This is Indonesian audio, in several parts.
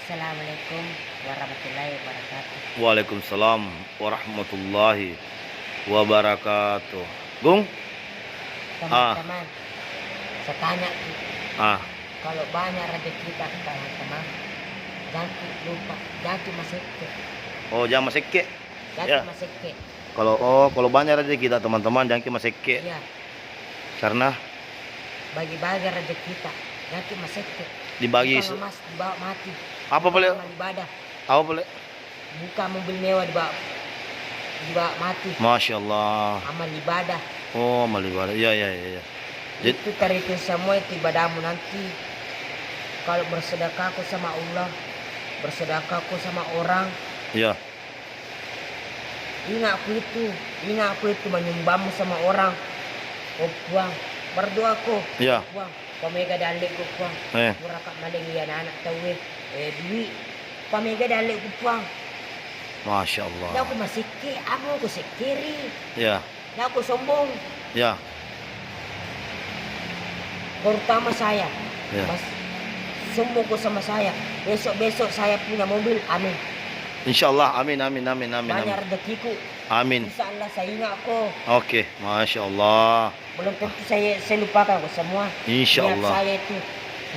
Assalamualaikum warahmatullahi wabarakatuh. Waalaikumsalam warahmatullahi wabarakatuh. Gung? Teman-teman, saya tanya Ah, kalau banyak rezeki kita teman-teman, jangan lupa, jangan masih oh jangan maseke. jangan Ya. masih Kalau banyak rezeki kita teman-teman jangan maseke. Iya, Karena bagi-bagi rezeki kita, jangan masih dibagi bukan emas dibawa mati, apa boleh? amal ibadah, Apa boleh? bukan mobil mewah dibawa mati, Masya Allah. amal ibadah. Oh malibara. Ya ya ya. Ya. Jadi Itu terhitung semua itu ibadahmu nanti. Kalau bersedekahku sama Allah, bersedekahku sama orang, ya. ingat aku itu menyumbangmu sama orang. Oh puang, berdoaku. Ya. Puang, pamega dalik ku puang. Eh. Murakat maling ya anak tahu duit. Pamega dalik ku puang. Masya Dah Allah. aku masih aku sekiri. Ya. Dah aku sombong. Ya. Terutama saya. Ya. Mas, sombongku sama saya. Besok saya punya mobil. Amin. Insya Allah. Amin amin amin amin. Banyak Amin. rezekiku. Amin. Insya Allah saya ingat kok. Oke. Masya Allah. Belum tentu saya lupakan kok semua. Insya Niat Allah. saya itu,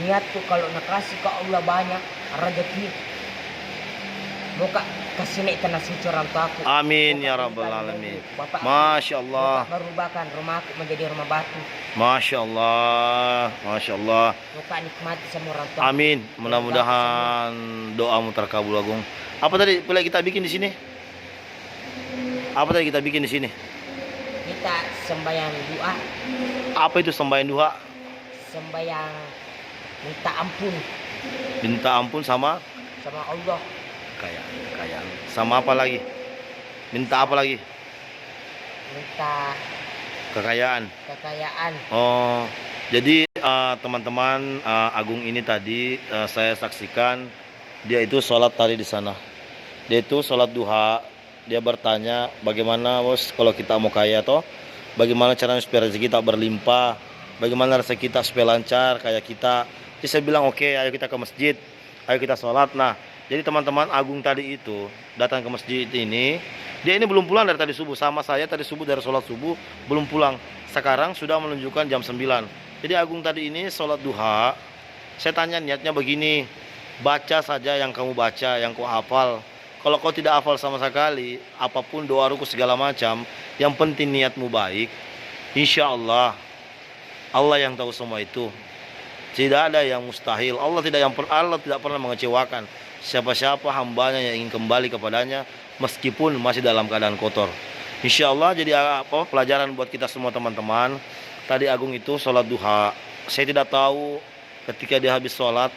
niat tuh kalau nak kasih ke Allah banyak rezeki. Muka kasih naik tanah suci orang tua aku. Amin Muka ya berikan rabbal ilmu. alamin. Bapak aku, Masya Allah. muka merubahkan rumahku menjadi rumah batu. Masya Allah. Masya Allah. Muka nikmati sama orang tua. Amin. Mudah-mudahan doamu terkabul Agung. Apa tadi pula kita bikin di sini? Apa tadi kita bikin di sini? Kita sembahyang doa, Apa itu sembahyang duha? sembahyang minta ampun Minta ampun sama Allah. kayak sama apa lagi? Minta apa lagi? Minta Kekayaan. kekayaan. Oh, jadi teman-teman Agung ini tadi saya saksikan dia itu sholat tadi di sana. Dia itu sholat duha. Dia bertanya bagaimana bos kalau kita mau kaya toh? Bagaimana caranya supaya rezeki kita berlimpah? Bagaimana rezeki kita supaya lancar kayak kita? Jadi saya bilang oke, ayo kita ke masjid, ayo kita sholat. Nah, jadi teman-teman Agung tadi itu datang ke masjid ini. Dia ini belum pulang dari tadi subuh sama saya tadi subuh dari sholat subuh belum pulang. Sekarang sudah menunjukkan jam 9. Jadi Agung tadi ini sholat duha. Saya tanya niatnya begini, baca saja yang kamu baca, yang kau hafal. Kalau kau tidak hafal sama sekali, apapun doa ruku segala macam, yang penting niatmu baik, insya Allah, Allah yang tahu semua itu. Tidak ada yang mustahil. Allah tidak pernah mengecewakan siapa-siapa hambanya yang ingin kembali kepadanya, meskipun masih dalam keadaan kotor. Insya Allah jadi pelajaran buat kita semua teman-teman. Tadi Agung itu sholat duha. Saya tidak tahu ketika dia habis sholat,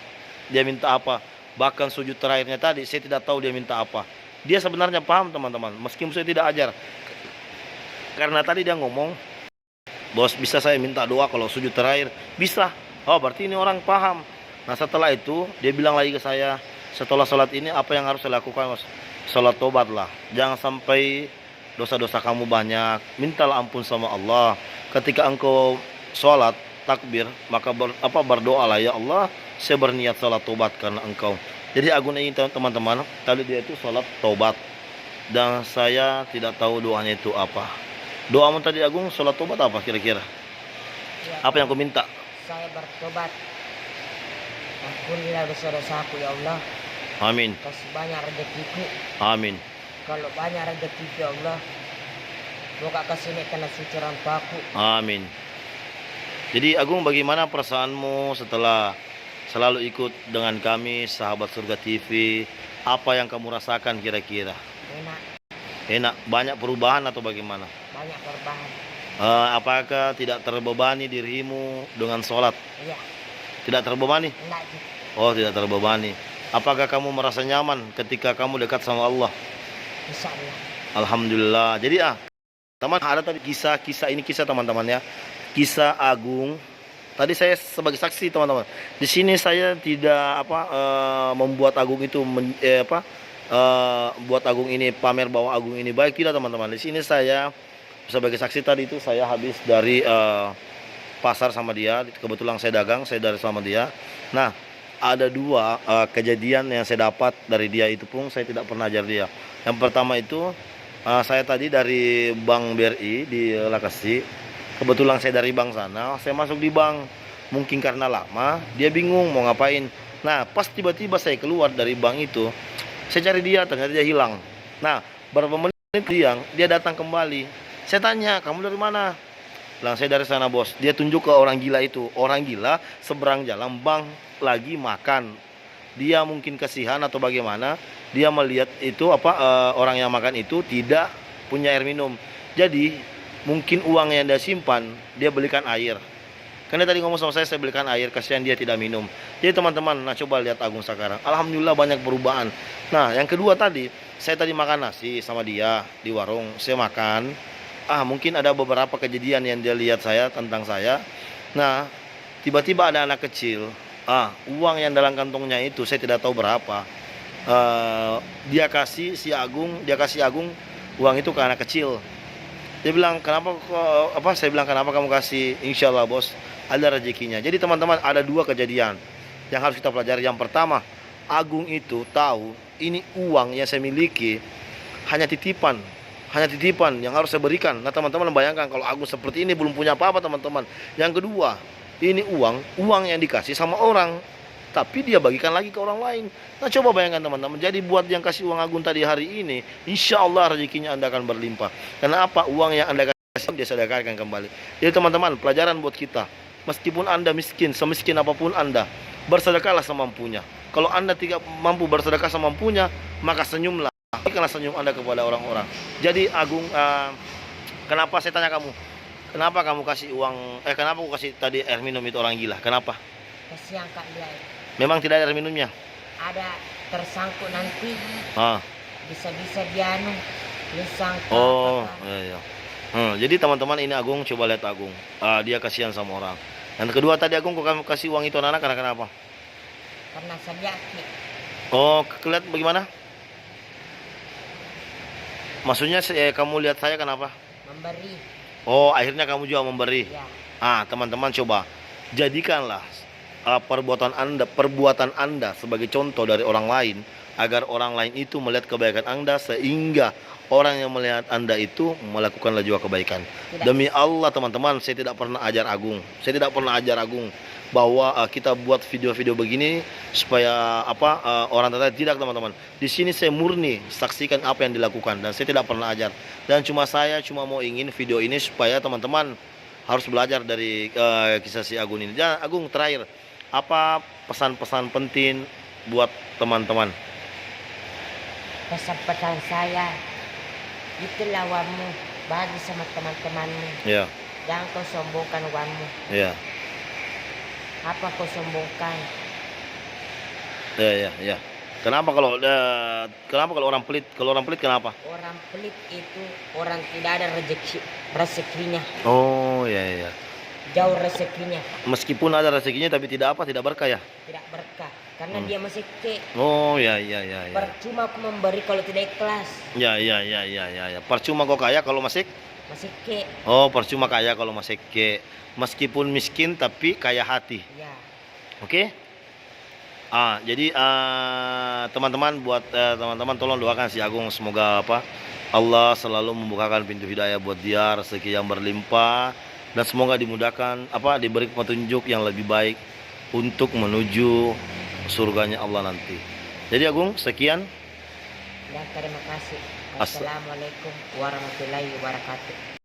dia minta apa. Bahkan sujud terakhirnya tadi saya tidak tahu dia minta apa. Dia sebenarnya paham teman-teman, meskipun saya tidak ajar. Karena tadi dia ngomong, bos bisa saya minta doa kalau sujud terakhir? Bisa. Oh berarti ini orang paham. Nah setelah itu dia bilang lagi ke saya, setelah sholat ini apa yang harus saya lakukan? Mas? Sholat tobat lah. Jangan sampai dosa-dosa kamu banyak. Mintalah ampun sama Allah. Ketika engkau sholat takbir, maka berdoalah, ya Allah, saya berniat sholat tobat karena engkau. Jadi Agung ini teman-teman, tadi dia itu sholat tobat. Dan saya tidak tahu doanya itu apa. Doamu tadi Agung sholat tobat apa kira-kira? Ya, Apa yang kau minta? saya bertobat. Ampunilah dosa-dosaku ya Allah. Amin. Kasih banyak rezekiku. Amin. Kalau banyak rezeki ya Allah, buka kasih naik tanah suci orang tuaku. Amin. Jadi Agung bagaimana perasaanmu setelah selalu ikut dengan kami sahabat surga TV? Apa yang kamu rasakan kira-kira? Enak, Enak, banyak perubahan atau bagaimana? banyak perubahan. Apakah tidak terbebani dirimu dengan sholat? Iya, Tidak terbebani? enak gitu. Oh tidak terbebani. Apakah kamu merasa nyaman ketika kamu dekat sama Allah? Insya Allah. Alhamdulillah. Jadi teman ada tadi kisah ini kisah teman-teman ya. Kisah Agung. Tadi saya sebagai saksi teman-teman. Di sini saya tidak membuat Agung itu buat Agung ini pamer bahwa Agung ini baik, tidak teman-teman. Di sini saya sebagai saksi tadi itu saya habis dari pasar sama dia. Kebetulan saya dagang, saya dari sama dia. Nah, ada dua kejadian yang saya dapat dari dia, itu pun saya tidak pernah ajar dia. Yang pertama itu saya tadi dari Bank BRI di Lakasi. Kebetulan saya dari bank sana, saya masuk di bank. Mungkin karena lama, dia bingung mau ngapain. Nah, pas tiba-tiba saya keluar dari bank itu, saya cari dia, ternyata dia hilang. Nah, beberapa menit dia datang kembali. Saya tanya, kamu dari mana? Bilang, saya dari sana bos. Dia tunjuk ke orang gila itu. Orang gila seberang jalan bank lagi makan. Dia mungkin kasihan atau bagaimana, dia melihat itu orang yang makan itu tidak punya air minum. Jadi mungkin uang yang dia simpan, dia belikan air. Karena tadi ngomong sama saya belikan air, kasihan dia tidak minum. Jadi teman-teman, nah coba lihat Agung sekarang. Alhamdulillah banyak perubahan. Nah, yang kedua tadi, saya tadi makan nasi sama dia di warung. Saya makan. Mungkin ada beberapa kejadian yang dia lihat saya tentang saya. Nah, tiba-tiba ada anak kecil. Uang yang dalam kantongnya itu saya tidak tahu berapa. Dia kasih Agung uang itu ke anak kecil. Dia bilang, kenapa saya bilang, kenapa kamu kasih? Insya Allah bos, ada rezekinya. Jadi teman-teman, ada dua kejadian yang harus kita pelajari. Yang pertama, Agung itu tahu ini uang yang saya miliki hanya titipan yang harus saya berikan. Nah teman-teman bayangkan kalau Agung seperti ini belum punya apa-apa teman-teman. Yang kedua, ini uang yang dikasih sama orang, tapi dia bagikan lagi ke orang lain. Nah coba bayangkan teman-teman. Jadi buat yang kasih uang Agung tadi hari ini, insya Allah rezekinya Anda akan berlimpah. Karena apa? Uang yang Anda kasih dia sedekahkan kembali. Jadi teman-teman, pelajaran buat kita. Meskipun Anda miskin, semiskin apapun Anda, bersedekahlah semampunya. Kalau Anda tidak mampu bersedekah semampunya, maka senyumlah. Karena senyum Anda kepada orang-orang. Jadi Agung, kenapa saya tanya kamu? Kenapa kamu kasih uang? Kenapa aku kasih tadi air minum itu orang gila? Kenapa? Kasihan Kak dia. Memang tidak ada air minumnya. Ada tersangkut nanti. Bisa-bisa dia disangkut. Oh, iya. Jadi teman-teman, ini Agung, coba lihat Agung. Dia kasihan sama orang. Yang kedua tadi Agung, kok kamu kasih uang itu anak-anak karena kenapa? Karena saya yakin. Oh, kelihatan bagaimana? Maksudnya kamu lihat saya kenapa? Memberi. Oh, akhirnya kamu juga memberi. Ya. Teman-teman coba jadikanlah perbuatan Anda sebagai contoh dari orang lain, agar orang lain itu melihat kebaikan Anda, sehingga orang yang melihat Anda itu melakukanlah juga kebaikan. Demi Allah teman-teman, saya tidak pernah ajar Agung bahwa kita buat video-video begini supaya orang tertarik. Tidak teman-teman. Di sini saya murni saksikan apa yang dilakukan, dan saya tidak pernah ajar. Dan saya cuma mau ingin video ini supaya teman-teman harus belajar dari kisah si Agung ini. Dan Agung, terakhir, apa pesan-pesan penting buat teman-teman? Pesan-pesan saya, itulah uangmu, bagi sama teman-temanmu. Ya. Jangan kau sombongkan uangmu. Ya. Apa kau sombongkan? Ya. Kenapa kalau orang pelit? Kalau orang pelit kenapa? Orang pelit itu orang tidak ada rezekinya. Oh, ya. Jauh rezekinya. Meskipun ada rezekinya tapi tidak berkah ya? Tidak berkah, karena dia masih ke. Oh, ya. Percuma aku memberi kalau tidak ikhlas. Ya. Percuma kok kaya kalau masih ke. Oh, percuma kaya kalau masih ke. Meskipun miskin tapi kaya hati. Ya. Oke? Jadi teman-teman, buat teman-teman tolong doakan si Agung, semoga Allah selalu membukakan pintu hidayah buat dia, rezeki yang berlimpah, dan semoga dimudahkan diberi petunjuk yang lebih baik untuk menuju surganya Allah nanti. Jadi Agung, sekian. Dan terima kasih. Assalamualaikum warahmatullahi wabarakatuh.